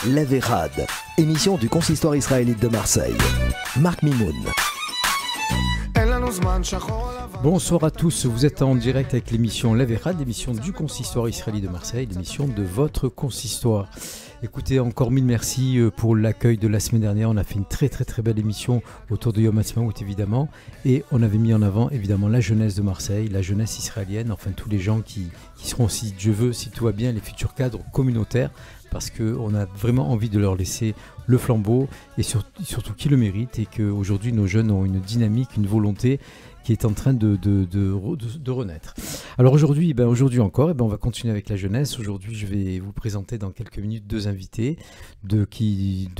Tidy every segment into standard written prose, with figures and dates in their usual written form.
L'Averad, émission du consistoire israélite de Marseille. Marc Mimoun. Bonsoir à tous, vous êtes en direct avec l'émission L'Averad, l'émission du consistoire israélite de Marseille, l'émission de votre consistoire. Écoutez, encore mille merci pour l'accueil de la semaine dernière. On a fait une très belle émission autour de Yom Ha'atzmaut évidemment, et on avait mis en avant évidemment la jeunesse de Marseille, la jeunesse israélienne, enfin tous les gens qui seront, si Dieu veut, si tout va bien, les futurs cadres communautaires, parce qu'on a vraiment envie de leur laisser le flambeau et surtout qu'ils le méritent, et qu'aujourd'hui nos jeunes ont une dynamique, une volonté qui est en train de renaître. Alors aujourd'hui encore, on va continuer avec la jeunesse. Aujourd'hui, je vais vous présenter dans quelques minutes deux invités, de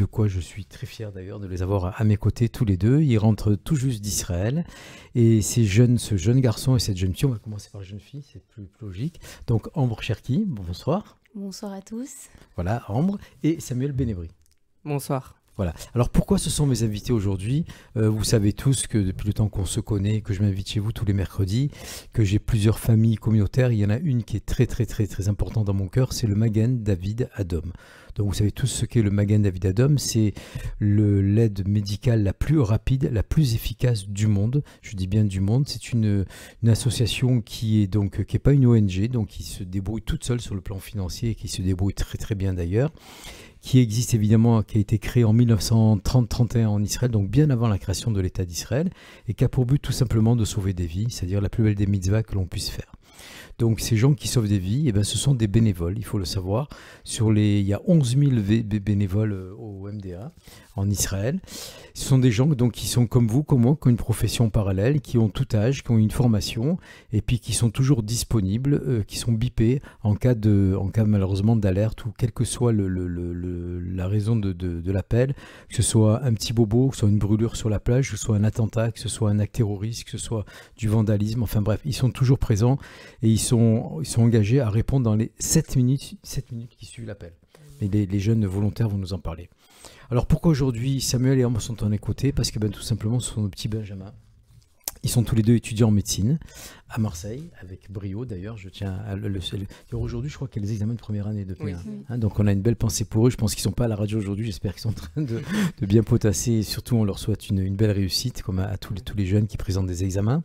quoi je suis très fier d'ailleurs de les avoir à mes côtés tous les deux. Ils rentrent tout juste d'Israël. Et ce jeune garçon et cette jeune fille, on va commencer par la jeune fille, c'est plus logique. Donc Ambre Cherki, bonsoir. Bonsoir à tous. Voilà, Ambre. Et Samuel Benebri. Bonsoir. Voilà. Alors pourquoi ce sont mes invités aujourd'hui ? Vous savez tous que depuis le temps qu'on se connaît, que je m'invite chez vous tous les mercredis, que j'ai plusieurs familles communautaires. Il y en a une qui est très importante dans mon cœur, c'est le Magen David Adom. Donc vous savez tous ce qu'est le Magen David Adom, c'est l'aide médicale la plus rapide, la plus efficace du monde. Je dis bien du monde. C'est une association qui est pas une ONG, donc qui se débrouille toute seule sur le plan financier et qui se débrouille très bien d'ailleurs, qui existe évidemment, qui a été créé en 1930-31 en Israël, donc bien avant la création de l'État d'Israël, et qui a pour but tout simplement de sauver des vies, c'est-à-dire la plus belle des mitzvahs que l'on puisse faire. Donc ces gens qui sauvent des vies, ce sont des bénévoles, il faut le savoir. Il y a 11 000 bénévoles au MDA en Israël. Ce sont des gens qui sont comme vous, comme moi, qui ont une profession parallèle, qui ont tout âge, qui ont une formation, et puis qui sont toujours disponibles, qui sont bipés en cas malheureusement d'alerte, ou quelle que soit la raison de l'appel, que ce soit un petit bobo, que ce soit une brûlure sur la plage, que ce soit un attentat, que ce soit un acte terroriste, que ce soit du vandalisme, enfin bref, ils sont toujours présents et ils sont engagés à répondre dans les 7 minutes qui suivent l'appel. Et les jeunes volontaires vont nous en parler. Alors pourquoi aujourd'hui Samuel et Ambre sont en écouté ? Parce que tout simplement ce sont nos petits benjamins. Ils sont tous les deux étudiants en médecine à Marseille, avec brio d'ailleurs. Je tiens à le dire aujourd'hui, je crois qu'il y a les examens de première année de P1. Oui. Donc on a une belle pensée pour eux. Je pense qu'ils ne sont pas à la radio aujourd'hui. J'espère qu'ils sont en train de bien potasser. Et surtout, on leur souhaite une belle réussite, comme à tous les jeunes qui présentent des examens.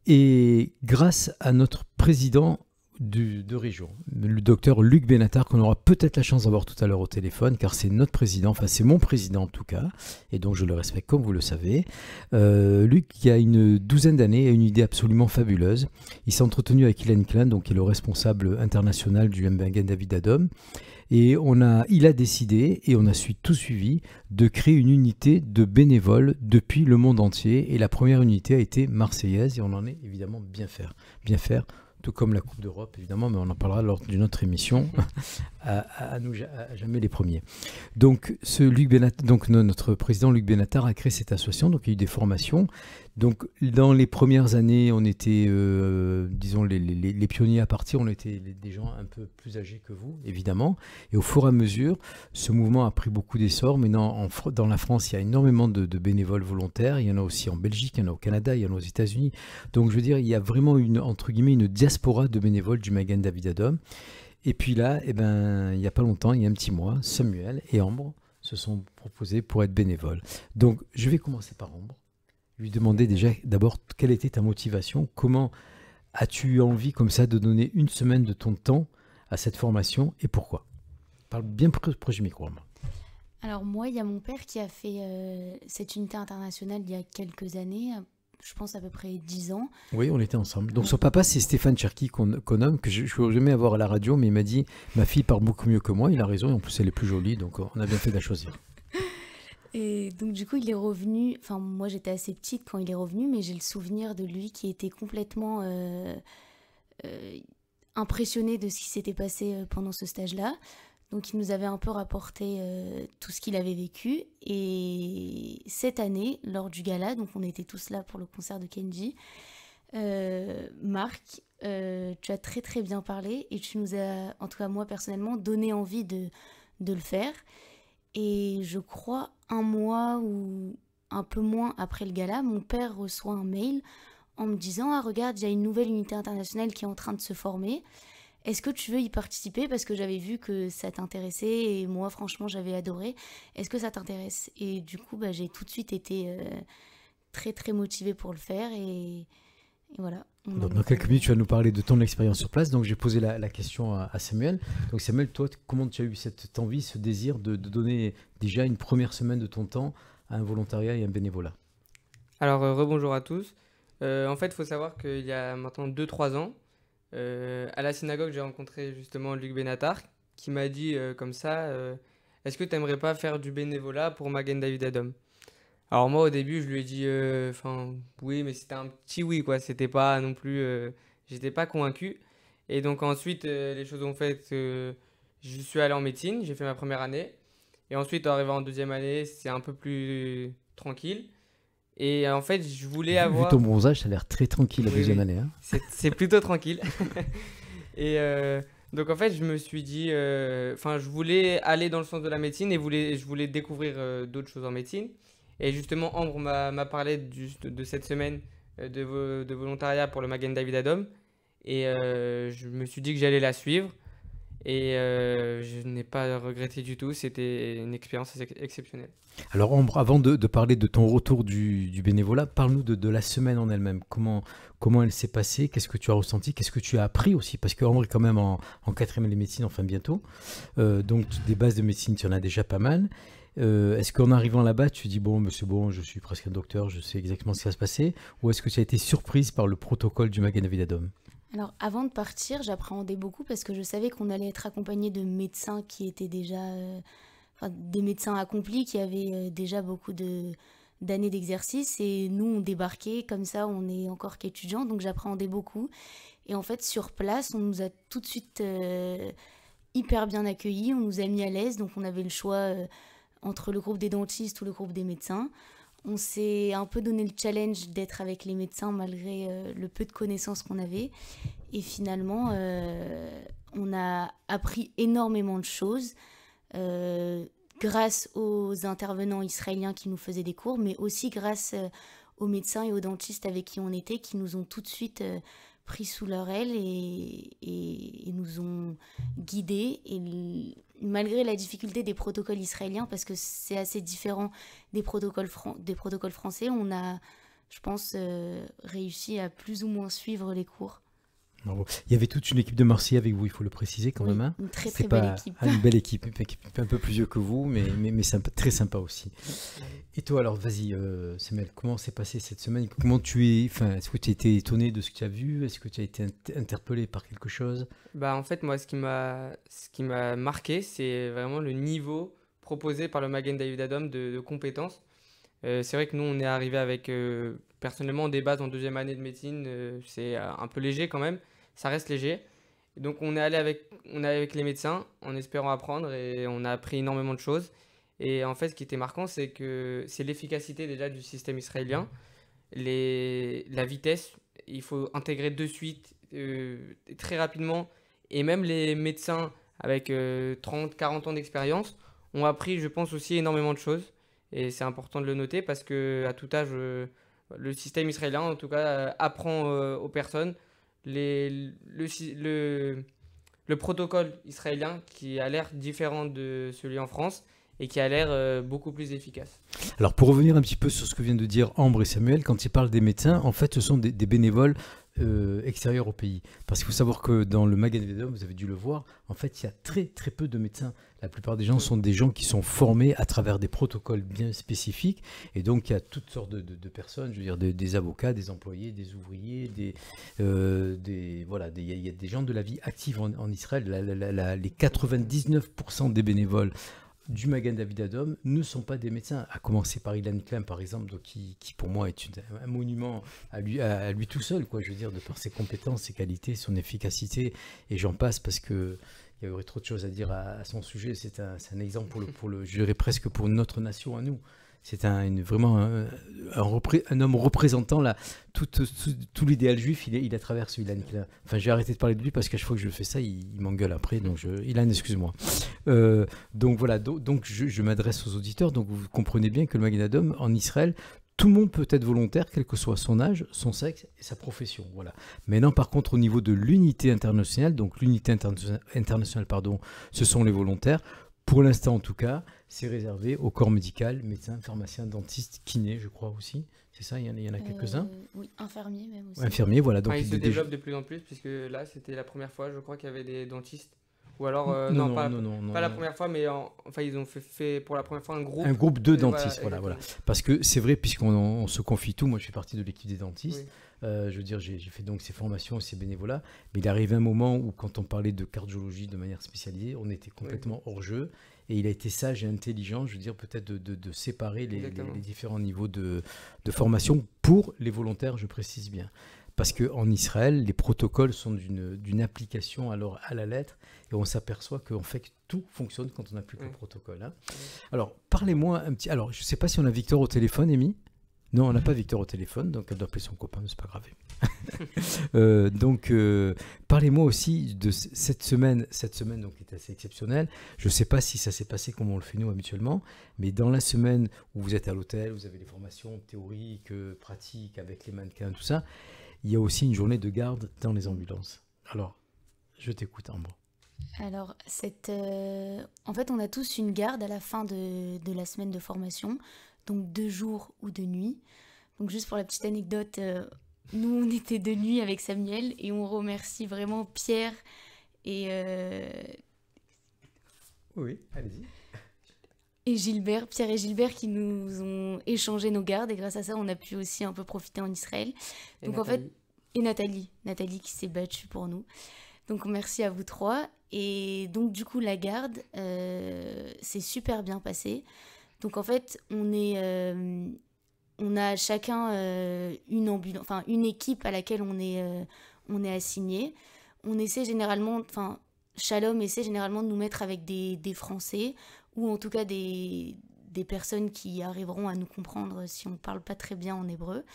Et grâce à notre président de région, le docteur Luc Benatar, qu'on aura peut-être la chance d'avoir tout à l'heure au téléphone, car c'est notre président, enfin c'est mon président en tout cas, et donc je le respecte comme vous le savez. Luc, qui a une douzaine d'années, a une idée absolument fabuleuse. Il s'est entretenu avec Ilan Klein, donc qui est le responsable international du Magen David Adom, et il a décidé, et on a tout suivi, de créer une unité de bénévoles depuis le monde entier, et la première unité a été marseillaise, et on en est évidemment bien faire, tout comme la Coupe d'Europe évidemment, mais on en parlera lors d'une autre émission, à jamais les premiers. Donc notre président Luc Benatar a créé cette association, donc il y a eu des formations. Donc dans les premières années, on était, disons, les pionniers à partir, on était des gens un peu plus âgés que vous, évidemment. Et au fur et à mesure, ce mouvement a pris beaucoup d'essor. Maintenant, dans la France, il y a énormément de bénévoles volontaires. Il y en a aussi en Belgique, il y en a au Canada, il y en a aux États-Unis. Donc je veux dire, il y a vraiment entre guillemets, une diaspora de bénévoles du Magen David Adom. Et puis là, il n'y a pas longtemps, il y a un petit mois, Samuel et Ambre se sont proposés pour être bénévoles. Donc je vais commencer par Ambre. Lui demander déjà d'abord quelle était ta motivation, comment as-tu eu envie comme ça de donner une semaine de ton temps à cette formation et pourquoi ? Parle bien proche du micro. Alors moi, il y a mon père qui a fait cette unité internationale il y a quelques années, je pense à peu près 10 ans. Oui, on était ensemble. Donc son papa, c'est Stéphane Cherki qu'on nomme, que je ne veux jamais avoir à la radio, mais il m'a dit, ma fille parle beaucoup mieux que moi, il a raison, et en plus elle est plus jolie, donc on a bien fait de la choisir. Et donc du coup il est revenu, enfin moi j'étais assez petite quand il est revenu, mais j'ai le souvenir de lui qui était complètement impressionné de ce qui s'était passé pendant ce stage-là. Donc il nous avait un peu rapporté tout ce qu'il avait vécu. Et cette année, lors du gala, donc on était tous là pour le concert de Kenji, Marc, tu as très bien parlé et tu nous as, en tout cas moi personnellement, donné envie de le faire. Et je crois un mois ou un peu moins après le gala, mon père reçoit un mail en me disant « Ah regarde, il y a une nouvelle unité internationale qui est en train de se former. est-ce que tu veux y participer parce que j'avais vu que ça t'intéressait et moi franchement j'avais adoré. Est-ce que ça t'intéresse? Et du coup j'ai tout de suite été très très motivée pour le faire et voilà. Donc, dans quelques minutes, tu vas nous parler de ton expérience sur place. Donc, j'ai posé la question à Samuel. Donc, Samuel, toi, comment tu as eu cette envie, ce désir de donner déjà une première semaine de ton temps à un volontariat et un bénévolat? Alors, rebonjour à tous. En fait, il faut savoir qu'il y a maintenant 2-3 ans, à la synagogue, j'ai rencontré justement Luc Benatar qui m'a dit comme ça, est-ce que tu n'aimerais pas faire du bénévolat pour Magen David Adom? Alors moi au début je lui ai dit oui, mais c'était un petit oui quoi, c'était pas non plus j'étais pas convaincu. Et donc ensuite les choses ont fait que je suis allé en médecine, j'ai fait ma première année et ensuite arrivé en deuxième année, c'est un peu plus tranquille. Et en fait, je voulais avoir Vu ton bronzage, ça a l'air très tranquille la deuxième année hein. C'est plutôt tranquille. Et donc en fait, je me suis dit je voulais aller dans le sens de la médecine et je voulais découvrir d'autres choses en médecine. Et justement, Ambre m'a parlé de cette semaine de volontariat pour le Magen David Adom. Et je me suis dit que j'allais la suivre. Et je n'ai pas regretté du tout. C'était une expérience exceptionnelle. Alors Ambre, avant de parler de ton retour du bénévolat, parle-nous de la semaine en elle-même. Comment elle s'est passée? Qu'est-ce que tu as ressenti? Qu'est-ce que tu as appris aussi? Parce que Ambre est quand même en 4e année de médecine, enfin bientôt. Donc des bases de médecine, tu en as déjà pas mal. Est-ce qu'en arrivant là-bas, tu dis bon, c'est bon, je suis presque un docteur, je sais exactement ce qui va se passer, ou est-ce que tu as été surprise par le protocole du Magen David Adom? Alors avant de partir, j'appréhendais beaucoup parce que je savais qu'on allait être accompagné de médecins qui étaient déjà des médecins accomplis qui avaient déjà beaucoup d'années d'exercice et nous on débarquait comme ça, on est encore qu'étudiants, donc j'appréhendais beaucoup. Et en fait sur place, on nous a tout de suite hyper bien accueillis, on nous a mis à l'aise, donc on avait le choix entre le groupe des dentistes ou le groupe des médecins. On s'est un peu donné le challenge d'être avec les médecins malgré le peu de connaissances qu'on avait. Et finalement, on a appris énormément de choses grâce aux intervenants israéliens qui nous faisaient des cours, mais aussi grâce aux médecins et aux dentistes avec qui on était, qui nous ont tout de suite pris sous leur aile et nous ont guidés. Et malgré la difficulté des protocoles israéliens, parce que c'est assez différent des protocoles français, on a, je pense, réussi à plus ou moins suivre les cours. Bravo. Il y avait toute une équipe de Marseillais avec vous, il faut le préciser quand même. Hein. Une très belle équipe. Une belle équipe, un peu plus vieux que vous, mais sympa, très sympa aussi. Et toi alors, vas-y Samuel, comment s'est passée cette semaine? Est-ce que tu as été étonné de ce que tu as vu? Est-ce que tu as été interpellé par quelque chose? En fait, moi, ce qui m'a marqué, c'est vraiment le niveau proposé par le Magen David Adom de compétences. C'est vrai que nous, on est arrivé avec, personnellement, des bases en deuxième année de médecine, c'est un peu léger quand même, ça reste léger. Et donc on est allé avec les médecins en espérant apprendre et on a appris énormément de choses. Et en fait, ce qui était marquant, c'est que c'est l'efficacité déjà du système israélien, la vitesse, il faut intégrer de suite, très rapidement. Et même les médecins avec 30, 40 ans d'expérience ont appris, je pense, aussi énormément de choses. Et c'est important de le noter parce qu'à tout âge, le système israélien, en tout cas, apprend aux personnes le protocole israélien qui a l'air différent de celui en France et qui a l'air beaucoup plus efficace. Alors pour revenir un petit peu sur ce que viennent de dire Ambre et Samuel, quand ils parlent des médecins, en fait ce sont des bénévoles extérieurs au pays. Parce qu'il faut savoir que dans le Magen David Adom, vous avez dû le voir, en fait il y a très très peu de médecins. La plupart des gens sont des gens qui sont formés à travers des protocoles bien spécifiques. Et donc il y a toutes sortes de personnes, je veux dire des avocats, des employés, des ouvriers, il y a des gens de la vie active en Israël. Les 99% des bénévoles du Magen David Adom ne sont pas des médecins, à commencer par Ilan Klein par exemple, donc, qui pour moi est un monument à lui tout seul, quoi, je veux dire, de par ses compétences, ses qualités, son efficacité, et j'en passe parce que il y aurait trop de choses à dire à son sujet. C'est un exemple je dirais presque pour notre nation à nous. C'est vraiment un homme représentant tout l'idéal juif. Il a traversé Ilan Klein. Enfin, j'ai arrêté de parler de lui parce qu'à chaque fois que je fais ça, il m'engueule après. Donc, Ilan, excuse-moi. Donc voilà. Donc je m'adresse aux auditeurs. Donc vous comprenez bien que le Magen Adom en Israël, tout le monde peut être volontaire, quel que soit son âge, son sexe et sa profession. Voilà. Maintenant, par contre, au niveau de l'unité internationale, donc l'unité internationale, ce sont les volontaires. Pour l'instant, en tout cas, c'est réservé au corps médical, médecins, pharmaciens, dentistes, kinés, je crois aussi. C'est ça, il y en a quelques-uns. Oui, infirmiers même aussi. Infirmiers, voilà. Donc, Enfin, ils se développent de plus en plus, puisque là, c'était la première fois, je crois, qu'il y avait des dentistes. Ou alors, pas la première fois, mais enfin, ils ont fait pour la première fois un groupe. Un groupe de dentistes, voilà. voilà. Parce que c'est vrai, puisqu'on se confie tout, moi je fais partie de l'équipe des dentistes, Oui. je veux dire, j'ai fait donc ces formations, ces bénévolats, mais il arrive un moment où quand on parlait de cardiologie de manière spécialisée, on était complètement hors jeu, et il a été sage et intelligent, je veux dire, peut-être de séparer les différents niveaux de formation pour les volontaires, je précise bien. Parce qu'en Israël, les protocoles sont d'une application à la lettre, et on s'aperçoit qu'en fait, tout fonctionne quand on applique le protocole. Hein. Alors, parlez-moi un petit... Alors, je ne sais pas si on a Victor au téléphone, Amy. Non, on n'a pas Victor au téléphone, donc elle doit appeler son copain, mais ce n'est pas grave. Parlez-moi aussi de cette semaine donc, qui est assez exceptionnelle. Je ne sais pas si ça s'est passé comme on le fait nous habituellement, mais dans la semaine où vous êtes à l'hôtel, vous avez les formations théoriques, pratiques, avec les mannequins, tout ça, il y a aussi une journée de garde dans les ambulances. Alors, je t'écoute, Ambre. Alors, en fait, on a tous une garde à la fin de la semaine de formation, donc 2 jours ou 2 nuits. Donc, juste pour la petite anecdote, nous, on était de nuit avec Samuel et on remercie vraiment Pierre et... Oui, allez-y. Et Gilbert, Pierre et Gilbert qui nous ont échangé nos gardes et grâce à ça, on a pu aussi un peu profiter en Israël. Donc en fait, et Nathalie qui s'est battue pour nous. Donc merci à vous 3. Et donc du coup, la garde, s'est super bien passée. Donc en fait, on a chacun une équipe à laquelle on est assigné. On essaie généralement, Shalom essaie généralement de nous mettre avec des Français ou en tout cas des personnes qui arriveront à nous comprendre si on ne parle pas très bien en hébreu.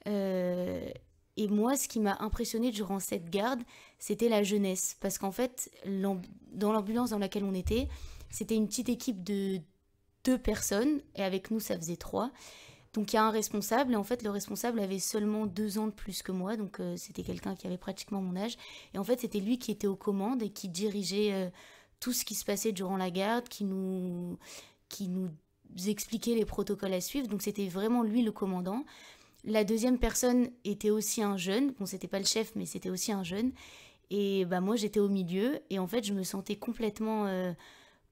Et moi, ce qui m'a impressionnée durant cette garde, c'était la jeunesse. Parce qu'en fait, dans l'ambulance dans laquelle on était, c'était une petite équipe de 2 personnes, et avec nous, ça faisait 3. Donc il y a un responsable, et en fait, le responsable avait seulement 2 ans de plus que moi, donc c'était quelqu'un qui avait pratiquement mon âge. Et en fait, c'était lui qui était aux commandes et qui dirigeait tout ce qui se passait durant la garde, qui nous expliquait les protocoles à suivre. Donc c'était vraiment lui le commandant. La deuxième personne était aussi un jeune. Bon, c'était pas le chef, mais c'était aussi un jeune. Et moi, j'étais au milieu. Et en fait, je me sentais complètement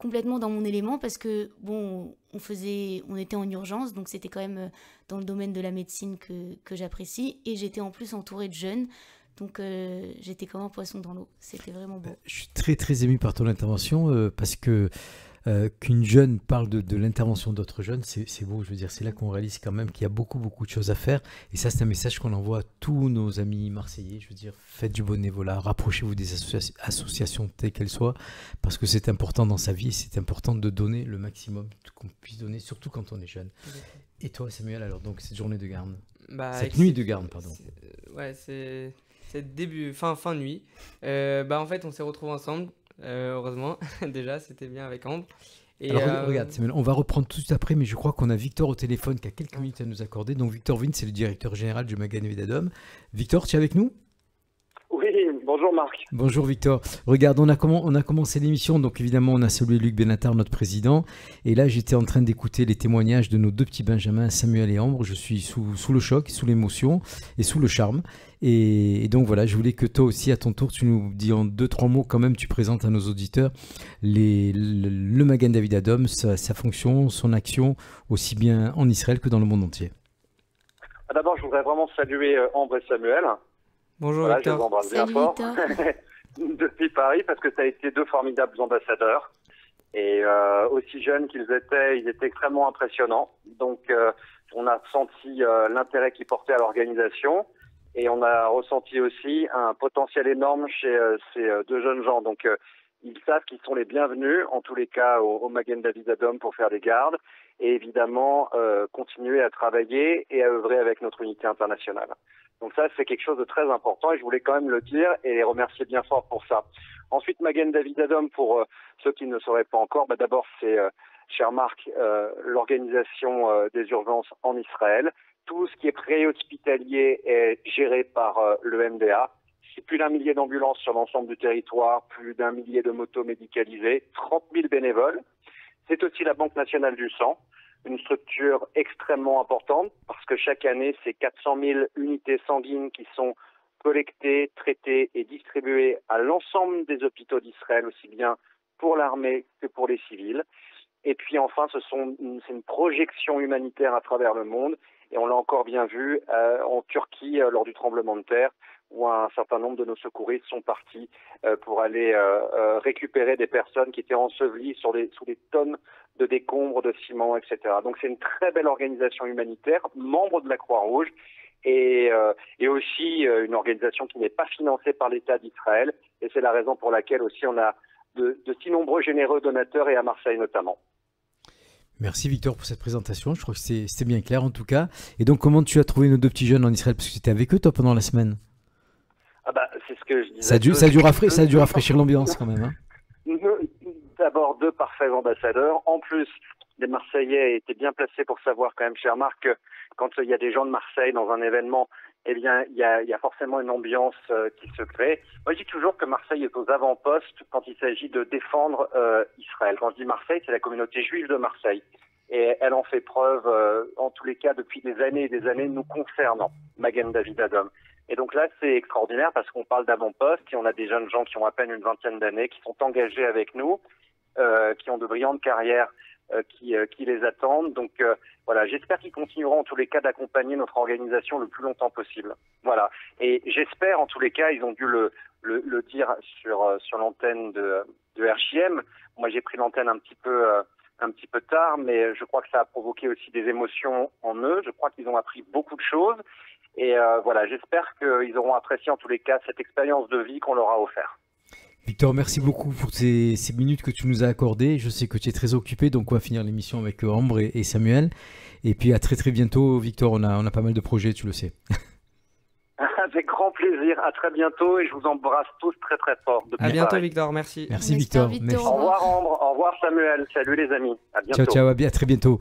dans mon élément parce que, bon, on était en urgence. Donc c'était quand même dans le domaine de la médecine que j'apprécie. Et j'étais en plus entourée de jeunes. Donc j'étais comme un poisson dans l'eau. C'était vraiment beau. Je suis très très ému par ton intervention parce que qu'une jeune parle de l'intervention d'autres jeunes, c'est beau. Je veux dire, c'est là qu'on réalise quand même qu'il y a beaucoup beaucoup de choses à faire. Et ça, c'est un message qu'on envoie à tous nos amis marseillais. Je veux dire, faites du bénévolat, rapprochez-vous des associations telles qu'elles soient, parce que c'est important dans sa vie. Et c'est important de donner le maximum qu'on puisse donner, surtout quand on est jeune. Et toi, Samuel, alors donc cette journée de garde, cette nuit de garde, pardon. C'est fin nuit. En fait, on s'est retrouvés ensemble. Heureusement, déjà, c'était bien avec Ambre. Et alors, regarde, Samuel, on va reprendre tout de suite après, mais je crois qu'on a Victor au téléphone qui a quelques minutes à nous accorder. Donc, Victor Vin, c'est le directeur général du Magen David Adom. Victor, tu es avec nous ? Oui, bonjour Marc. Bonjour Victor. Regarde, on a commencé l'émission, donc évidemment on a salué Luc Benatar, notre président. Et là j'étais en train d'écouter les témoignages de nos 2 petits benjamins, Samuel et Ambre. Je suis sous le choc, sous l'émotion et sous le charme. Et donc voilà, je voulais que toi aussi à ton tour, tu nous dis en 2-3 mots quand même, tu présentes à nos auditeurs le Magen David Adom, sa fonction, son action, aussi bien en Israël que dans le monde entier. D'abord je voudrais vraiment saluer Ambre et Samuel. Bonjour voilà, Victor. Je les embrasse bien fort depuis Paris parce que ça a été 2 formidables ambassadeurs et aussi jeunes qu'ils étaient, ils étaient extrêmement impressionnants. Donc on a senti l'intérêt qu'ils portaient à l'organisation et on a ressenti aussi un potentiel énorme chez ces 2 jeunes gens. Donc ils savent qu'ils sont les bienvenus en tous les cas au Magen David Adom pour faire des gardes et évidemment continuer à travailler et à œuvrer avec notre unité internationale. Donc ça, c'est quelque chose de très important et je voulais quand même le dire et les remercier bien fort pour ça. Ensuite, Magen David Adom, pour ceux qui ne le sauraient pas encore, d'abord, c'est cher Marc, l'organisation des urgences en Israël. Tout ce qui est préhospitalier est géré par le MDA. C'est plus d'1 millier d'ambulances sur l'ensemble du territoire, plus d'1 millier de motos médicalisées, 30 000 bénévoles. C'est aussi la Banque nationale du sang, une structure extrêmement importante parce que chaque année, c'est 400 000 unités sanguines qui sont collectées, traitées et distribuées à l'ensemble des hôpitaux d'Israël, aussi bien pour l'armée que pour les civils. Et puis enfin, c'est une projection humanitaire à travers le monde. Et on l'a encore bien vu en Turquie lors du tremblement de terre, où un certain nombre de nos secouristes sont partis pour aller récupérer des personnes qui étaient ensevelies sous des tonnes de décombres, de ciment, etc. Donc c'est une très belle organisation humanitaire, membre de la Croix-Rouge, et aussi une organisation qui n'est pas financée par l'État d'Israël. Et c'est la raison pour laquelle aussi on a de si nombreux généreux donateurs, et à Marseille notamment. Merci Victor pour cette présentation, je crois que c'était bien clair en tout cas. Et donc comment tu as trouvé nos 2 petits jeunes en Israël, parce que tu étais avec eux toi pendant la semaine? Ah bah, c'est ce que je disais. Ça a dû rafraîchir l'ambiance quand même. Hein. D'abord 2 parfaits ambassadeurs. En plus, les Marseillais étaient bien placés pour savoir quand même, cher Marc, que quand il y a des gens de Marseille dans un événement, eh bien, il y a forcément une ambiance qui se crée. Moi, je dis toujours que Marseille est aux avant-postes quand il s'agit de défendre Israël. Quand je dis Marseille, c'est la communauté juive de Marseille. Et elle en fait preuve, en tous les cas, depuis des années et des années, nous concernant, Magen David Adom. Et donc là, c'est extraordinaire parce qu'on parle d'avant-poste et on a des jeunes gens qui ont à peine une vingtaine d'années, qui sont engagés avec nous, qui ont de brillantes carrières qui les attendent. Donc voilà, j'espère qu'ils continueront en tous les cas d'accompagner notre organisation le plus longtemps possible. Voilà. Et j'espère en tous les cas, ils ont dû le dire sur l'antenne de RJM. Moi, j'ai pris l'antenne un petit peu tard, mais je crois que ça a provoqué aussi des émotions en eux. Je crois qu'ils ont appris beaucoup de choses. Et voilà, j'espère qu'ils auront apprécié en tous les cas cette expérience de vie qu'on leur a offert. Victor, merci beaucoup pour ces minutes que tu nous as accordées. Je sais que tu es très occupé, donc on va finir l'émission avec Ambre et Samuel. Et puis à très très bientôt, Victor, on a pas mal de projets, tu le sais. Avec grand plaisir, à très bientôt et je vous embrasse tous très très fort. À bientôt Victor, merci. Merci Victor. Merci. Au revoir Ambre, au revoir Samuel, salut les amis, à bientôt. Ciao, à très bientôt.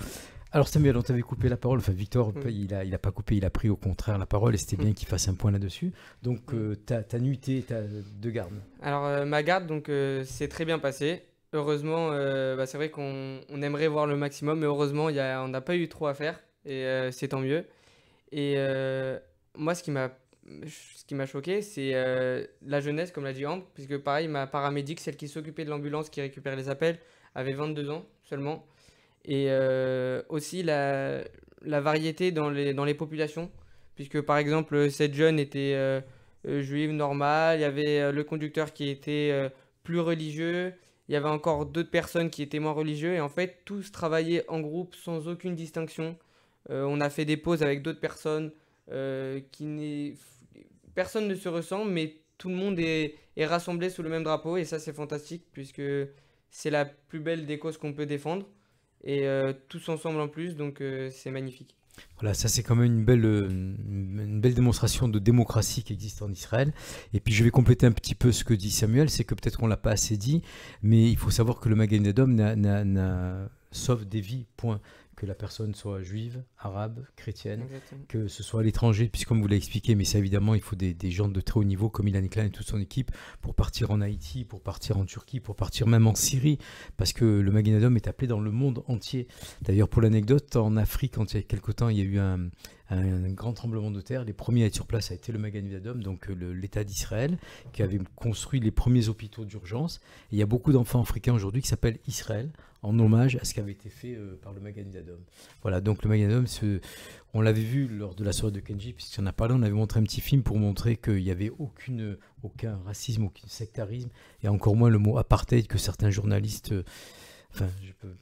Alors Samuel, on t'avait coupé la parole, enfin Victor, il a pas coupé, il a pris au contraire la parole et c'était bien qu'il fasse un point là-dessus. Donc ta nuitée, ta de garde. Alors ma garde, donc c'est très bien passé. Heureusement, c'est vrai qu'on aimerait voir le maximum, mais heureusement on n'a pas eu trop à faire et c'est tant mieux. Et moi, ce qui m'a choqué, c'est la jeunesse, comme l'a dit Ambre, puisque pareil, ma paramédic, celle qui s'occupait de l'ambulance, qui récupère les appels, avait 22 ans seulement. Et aussi la variété dans les populations, puisque par exemple cette jeune était juive normale, il y avait le conducteur qui était plus religieux, il y avait encore d'autres personnes qui étaient moins religieux, et en fait tous travaillaient en groupe sans aucune distinction. On a fait des pauses avec d'autres personnes, personne ne se ressemble, mais tout le monde est rassemblé sous le même drapeau, et ça c'est fantastique, puisque c'est la plus belle des causes qu'on peut défendre. Et tous ensemble en plus, donc c'est magnifique. Voilà, ça c'est quand même une belle démonstration de démocratie qui existe en Israël. Et puis je vais compléter un petit peu ce que dit Samuel, c'est que peut-être qu'on ne l'a pas assez dit, mais il faut savoir que le Magen David sauve des vies, point. Que la personne soit juive, arabe, chrétienne, Exactement. Que ce soit à l'étranger, puisque comme vous l'avez expliqué, mais ça évidemment, il faut des gens de très haut niveau comme Ilan Klein et toute son équipe pour partir en Haïti, pour partir en Turquie, pour partir même en Syrie, parce que le Magen David est appelé dans le monde entier. D'ailleurs, pour l'anecdote, en Afrique, quand il y a quelque temps, il y a eu un grand tremblement de terre. Les premiers à être sur place a été le Magen David, donc l'État d'Israël, qui avait construit les premiers hôpitaux d'urgence. Et il y a beaucoup d'enfants africains aujourd'hui qui s'appellent Israël, en hommage à ce qui avait été fait par le Magen David. Voilà, donc le Magen David, on l'avait vu lors de la soirée de Kenji, puisqu'on en a parlé, on avait montré un petit film pour montrer qu'il n'y avait aucun racisme, aucun sectarisme, et encore moins le mot apartheid que certains journalistes... Enfin,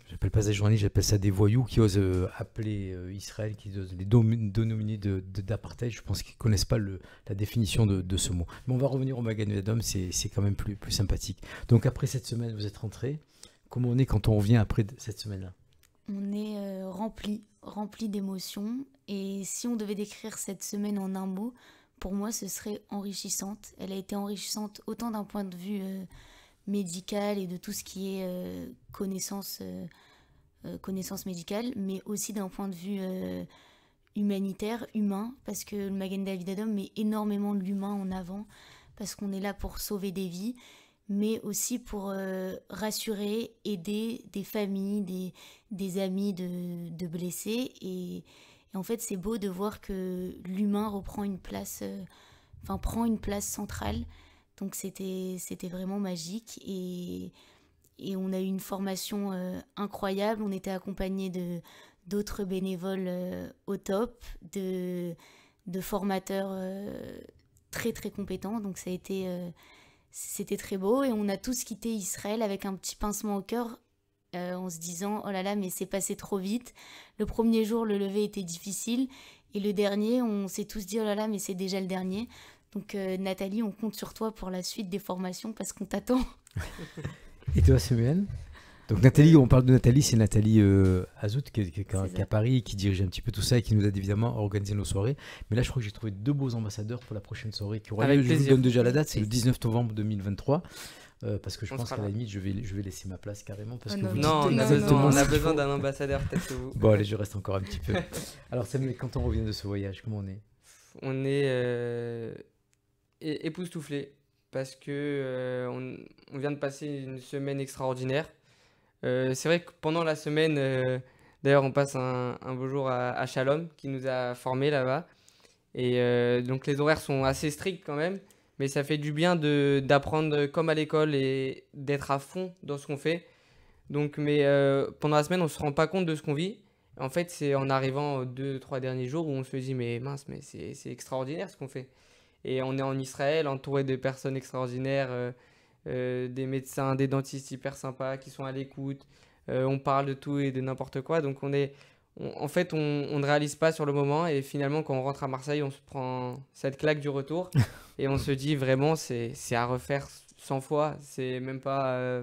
j'appelle pas ça des journalistes, j'appelle ça des voyous qui osent appeler Israël, qui osent les dénominer d'apartheid. Je pense qu'ils ne connaissent pas la définition de ce mot. Mais on va revenir au Magen David, c'est quand même plus sympathique. Donc après cette semaine, vous êtes rentrés. Comment on est quand on revient après cette semaine-là ? On est rempli d'émotions. Et si on devait décrire cette semaine en un mot, pour moi, ce serait enrichissante. Elle a été enrichissante autant d'un point de vue... médicale et de tout ce qui est connaissance connaissance médicale, mais aussi d'un point de vue humanitaire, humain, parce que le Magen David Adom met énormément l'humain en avant, parce qu'on est là pour sauver des vies, mais aussi pour rassurer, aider des familles, des amis de blessés. Et en fait, c'est beau de voir que l'humain reprend une place, prend une place centrale. Donc c'était vraiment magique. Et on a eu une formation incroyable. On était accompagnés d'autres bénévoles au top, de formateurs très très compétents. Donc ça a été... c'était très beau et on a tous quitté Israël avec un petit pincement au cœur en se disant « Oh là là, mais c'est passé trop vite ». Le premier jour, le lever était difficile et le dernier, on s'est tous dit « Oh là là, mais c'est déjà le dernier ». Donc Nathalie, on compte sur toi pour la suite des formations parce qu'on t'attend. Et toi, Samuel ? Donc Nathalie, on parle de Nathalie, c'est Nathalie Azout qui est à Paris, qui dirige un petit peu tout ça et qui nous aide évidemment à organiser nos soirées. Mais là, je crois que j'ai trouvé 2 beaux ambassadeurs pour la prochaine soirée qui aura lieu. Je vous donne déjà la date, c'est le 19 novembre 2023. Parce que je pense qu'à la limite, je vais laisser ma place carrément. Parce que on a besoin d'un ambassadeur, peut-être que vous. Bon, allez, je reste encore un petit peu. Alors Samuel, quand on revient de ce voyage, comment on est ? On est époustouflés parce que on vient de passer une semaine extraordinaire. C'est vrai que pendant la semaine, d'ailleurs, on passe un beau jour à Shalom, qui nous a formés là-bas. Et donc, les horaires sont assez stricts quand même, mais ça fait du bien d'apprendre comme à l'école et d'être à fond dans ce qu'on fait. Donc, mais pendant la semaine, on ne se rend pas compte de ce qu'on vit. En fait, c'est en arrivant aux 2-3 derniers jours où on se dit, mais mince, mais c'est extraordinaire ce qu'on fait. Et on est en Israël, entouré de personnes extraordinaires, des médecins, des dentistes hyper sympas qui sont à l'écoute. On parle de tout et de n'importe quoi. Donc on ne réalise pas sur le moment. Et finalement, quand on rentre à Marseille, on se prend cette claque du retour. Et on se dit vraiment, c'est à refaire 100 fois. C'est même pas...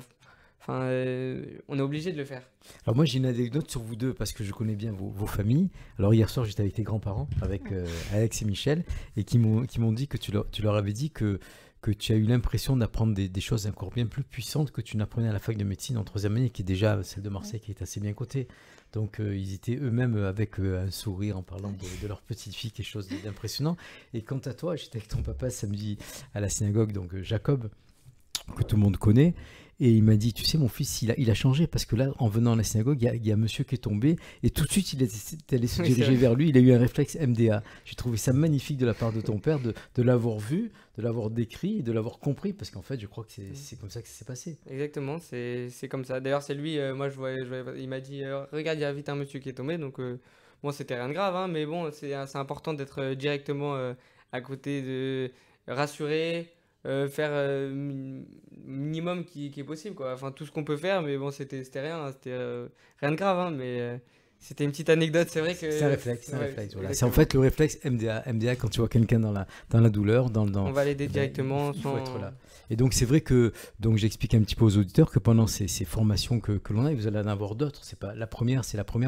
on est obligé de le faire. Alors moi j'ai une anecdote sur vous deux parce que je connais bien vos familles. Alors hier soir j'étais avec tes grands-parents, avec Alex et Michel, et qui m'ont dit que tu leur avais dit que tu as eu l'impression d'apprendre des choses encore bien plus puissantes que tu n'apprenais à la fac de médecine en 3e année, qui est déjà celle de Marseille, qui est assez bien cotée. Donc ils étaient eux-mêmes avec un sourire en parlant de leur petite fille, quelque chose d'impressionnant. Et quant à toi, j'étais avec ton papa samedi à la synagogue, donc Jacob, que tout le monde connaît. Et il m'a dit, tu sais, mon fils, il a changé parce que là, en venant à la synagogue, il y a un monsieur qui est tombé et tout de suite, il est allé se diriger vers lui. Il a eu un réflexe MDA. J'ai trouvé ça magnifique de la part de ton père de l'avoir vu, de l'avoir décrit et de l'avoir compris parce qu'en fait, je crois que c'est comme ça que ça s'est passé. Exactement, c'est comme ça. D'ailleurs, c'est lui, moi, il m'a dit, regarde, il y a vite un monsieur qui est tombé. Donc, bon, c'était rien de grave, hein, mais bon, c'est important d'être directement à côté, de rassurer. Faire minimum qui est possible, quoi. Enfin, tout ce qu'on peut faire, mais bon, c'était rien, hein, c'était rien de grave, hein, mais c'était une petite anecdote. C'est vrai que c'est un réflexe, voilà. C'est en fait le réflexe MDA quand tu vois quelqu'un dans la douleur, on va l'aider directement il faut être là. Et donc c'est vrai que j'explique un petit peu aux auditeurs que pendant ces formations que l'on a, et vous allez en avoir d'autres. C'est pas la première,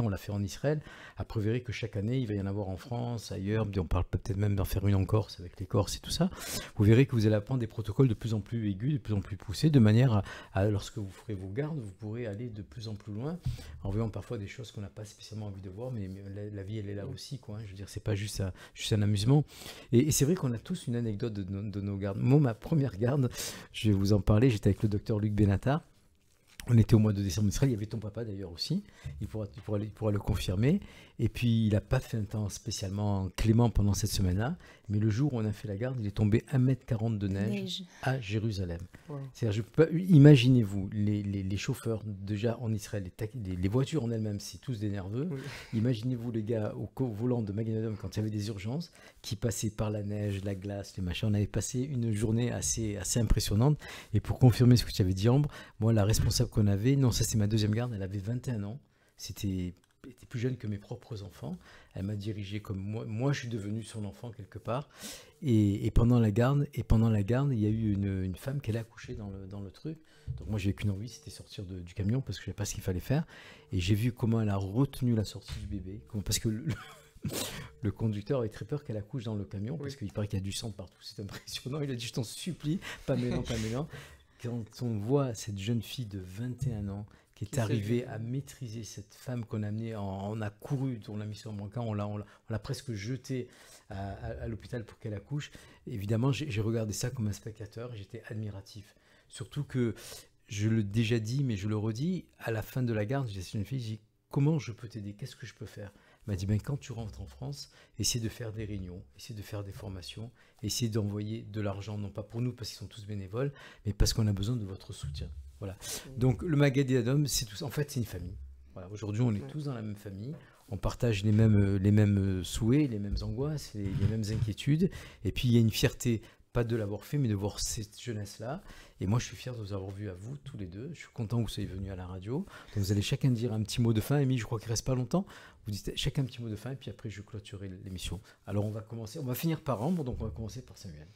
on l'a fait en Israël. Après, vous verrez que chaque année, il va y en avoir en France, ailleurs. On parle peut-être même d'en faire une en Corse avec les Corses et tout ça. Vous verrez que vous allez apprendre des protocoles de plus en plus aigus, de plus en plus poussés, de manière à lorsque vous ferez vos gardes, vous pourrez aller de plus en plus loin, en voyant parfois des choses qu'on n'a pas spécialement envie de voir, mais la vie, elle est là aussi, quoi. Je veux dire, c'est pas juste un amusement. Et c'est vrai qu'on a tous une anecdote de nos gardes. Moi, ma première garde, je vais vous en parler, j'étais avec le docteur Luc Benatar. On était au mois de décembre en Israël, il y avait ton papa d'ailleurs aussi, il pourra le confirmer. Et puis il n'a pas fait un temps spécialement clément pendant cette semaine-là, mais le jour où on a fait la garde, il est tombé 1,40 m de neige à Jérusalem. Wow. C'est-à-dire, je peux pas, imaginez-vous, les chauffeurs déjà en Israël, les voitures en elles-mêmes, c'est tous des nerveux. Oui. Imaginez-vous les gars au volant de Magen David quand il y avait des urgences, qui passaient par la neige, la glace, les machins. On avait passé une journée assez impressionnante. Et pour confirmer ce que tu avais dit, Ambre, moi la responsable qu'on avait, non, ça c'est ma deuxième garde, elle avait 21 ans, était plus jeune que mes propres enfants. Elle m'a dirigé comme moi je suis devenu son enfant quelque part. Et pendant la garde, il y a eu une femme qui allait accoucher dans le truc. Donc moi j'avais qu'une envie, c'était sortir du camion parce que je savais pas ce qu'il fallait faire. Et j'ai vu comment elle a retenu la sortie du bébé, parce que le conducteur avait très peur qu'elle accouche dans le camion, parce qu'il paraît qu'il y a du sang partout. C'est impressionnant. Il a dit, je t'en supplie, pas mêlant. Quand on voit cette jeune fille de 21 ans qui est arrivé à maîtriser cette femme qu'on a amenée, on a couru, on l'a mis sur un brancard, on l'a presque jetée à l'hôpital pour qu'elle accouche. Évidemment, j'ai regardé ça comme un spectateur, j'étais admiratif. Surtout que, je l'ai déjà dit, mais je le redis, à la fin de la garde, j'ai dit à une fille, j'ai dit, comment je peux t'aider? Qu'est-ce que je peux faire? Elle m'a dit, quand tu rentres en France, essaie de faire des réunions, essaie de faire des formations, essaie d'envoyer de l'argent, non pas pour nous, parce qu'ils sont tous bénévoles, mais parce qu'on a besoin de votre soutien. Voilà. Donc le Magen David Adom, en fait, c'est une famille. Voilà. Aujourd'hui, on est tous dans la même famille. On partage les mêmes souhaits, les mêmes angoisses, les mêmes inquiétudes. Et puis, il y a une fierté, pas de l'avoir fait, mais de voir cette jeunesse-là. Et moi, je suis fier de vous avoir vu à vous, tous les deux. Je suis content que vous soyez venus à la radio. Donc, vous allez chacun dire un petit mot de fin. Amy, je crois qu'il ne reste pas longtemps. Vous dites chacun un petit mot de fin, et puis après, je clôturerai l'émission. Alors, on va finir par Ambre, donc on va commencer par Samuel.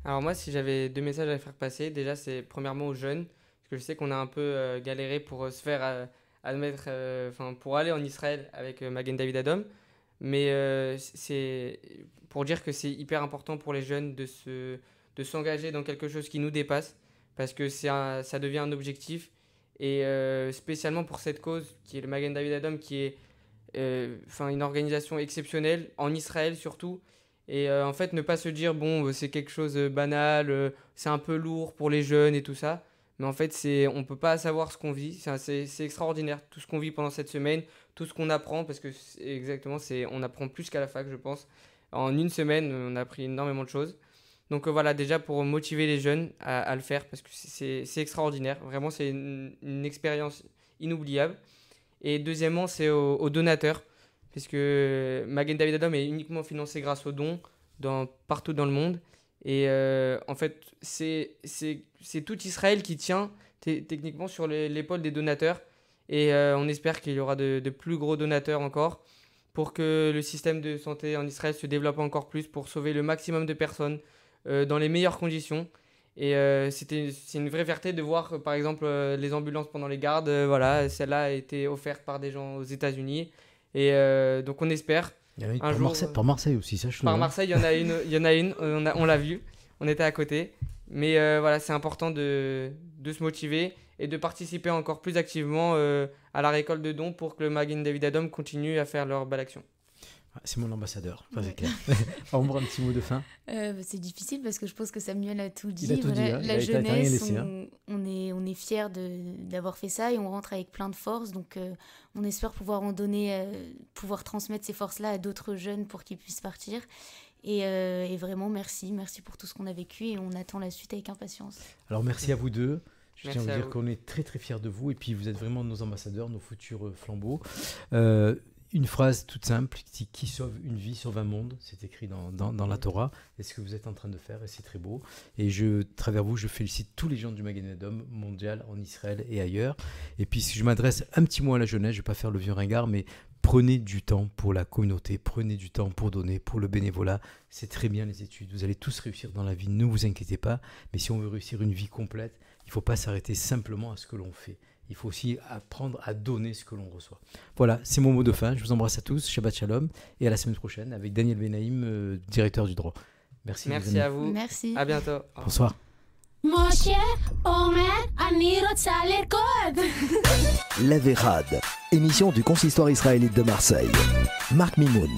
Alors moi, si j'avais 2 messages à faire passer, déjà, c'est premièrement aux jeunes, parce que je sais qu'on a un peu galéré pour se faire admettre, pour aller en Israël avec Magen David Adom. Mais c'est pour dire que c'est hyper important pour les jeunes de s'engager dans quelque chose qui nous dépasse, parce que ça devient un objectif. Et spécialement pour cette cause, qui est le Magen David Adom, qui est une organisation exceptionnelle, en Israël surtout. Et en fait, ne pas se dire, c'est quelque chose de banal, c'est un peu lourd pour les jeunes et tout ça. Mais en fait, on ne peut pas savoir ce qu'on vit. C'est extraordinaire, tout ce qu'on vit pendant cette semaine, tout ce qu'on apprend, parce que on apprend plus qu'à la fac, je pense. En une semaine, on a appris énormément de choses. Donc voilà, déjà pour motiver les jeunes à le faire, parce que c'est extraordinaire. Vraiment, c'est une expérience inoubliable. Et deuxièmement, c'est aux donateurs, puisque Magen David Adom est uniquement financé grâce aux dons partout dans le monde. Et en fait, c'est tout Israël qui tient techniquement sur l'épaule des donateurs. Et on espère qu'il y aura de plus gros donateurs encore pour que le système de santé en Israël se développe encore plus, pour sauver le maximum de personnes dans les meilleures conditions. Et c'est une vraie fierté de voir, par exemple, les ambulances pendant les gardes. Celle-là a été offerte par des gens aux États-Unis. Et donc on espère. Il y en a une par Marseille aussi, ça je trouve. Par Marseille, il y en a une, on l'a vu, on était à côté. Mais c'est important de se motiver et de participer encore plus activement à la récolte de dons pour que le Magen David Adom continue à faire leur belle action. C'est mon ambassadeur, c'est clair. Ambre, un petit mot de fin. C'est difficile parce que je pense que Samuel a tout dit. Il a tout dit, hein. La jeunesse, on est fiers d'avoir fait ça et on rentre avec plein de force. Donc on espère pouvoir en donner, pouvoir transmettre ces forces-là à d'autres jeunes pour qu'ils puissent partir. Et vraiment, merci pour tout ce qu'on a vécu et on attend la suite avec impatience. Alors merci à vous deux. Je tiens à vous dire vous. qu'on est très très fiers de vous et puis vous êtes vraiment nos ambassadeurs, nos futurs flambeaux. Une phrase toute simple, qui sauve une vie, sauve un monde, c'est écrit dans la Torah, et ce que vous êtes en train de faire, et c'est très beau. Et travers vous, je félicite tous les gens du Magen Adom mondial, en Israël et ailleurs. Et puis si je m'adresse un petit mot à la jeunesse, je ne vais pas faire le vieux ringard, mais prenez du temps pour la communauté, prenez du temps pour donner, pour le bénévolat. C'est très bien les études, vous allez tous réussir dans la vie, ne vous inquiétez pas. Mais si on veut réussir une vie complète, il ne faut pas s'arrêter simplement à ce que l'on fait. Il faut aussi apprendre à donner ce que l'on reçoit. Voilà, c'est mon mot de fin. Je vous embrasse à tous. Shabbat Shalom. Et à la semaine prochaine avec Daniel Benaïm, directeur du droit. Merci. Merci à vous. Merci. À bientôt. Bonsoir. La Vérade, émission du consistoire israélite de Marseille. Marc Mimoun.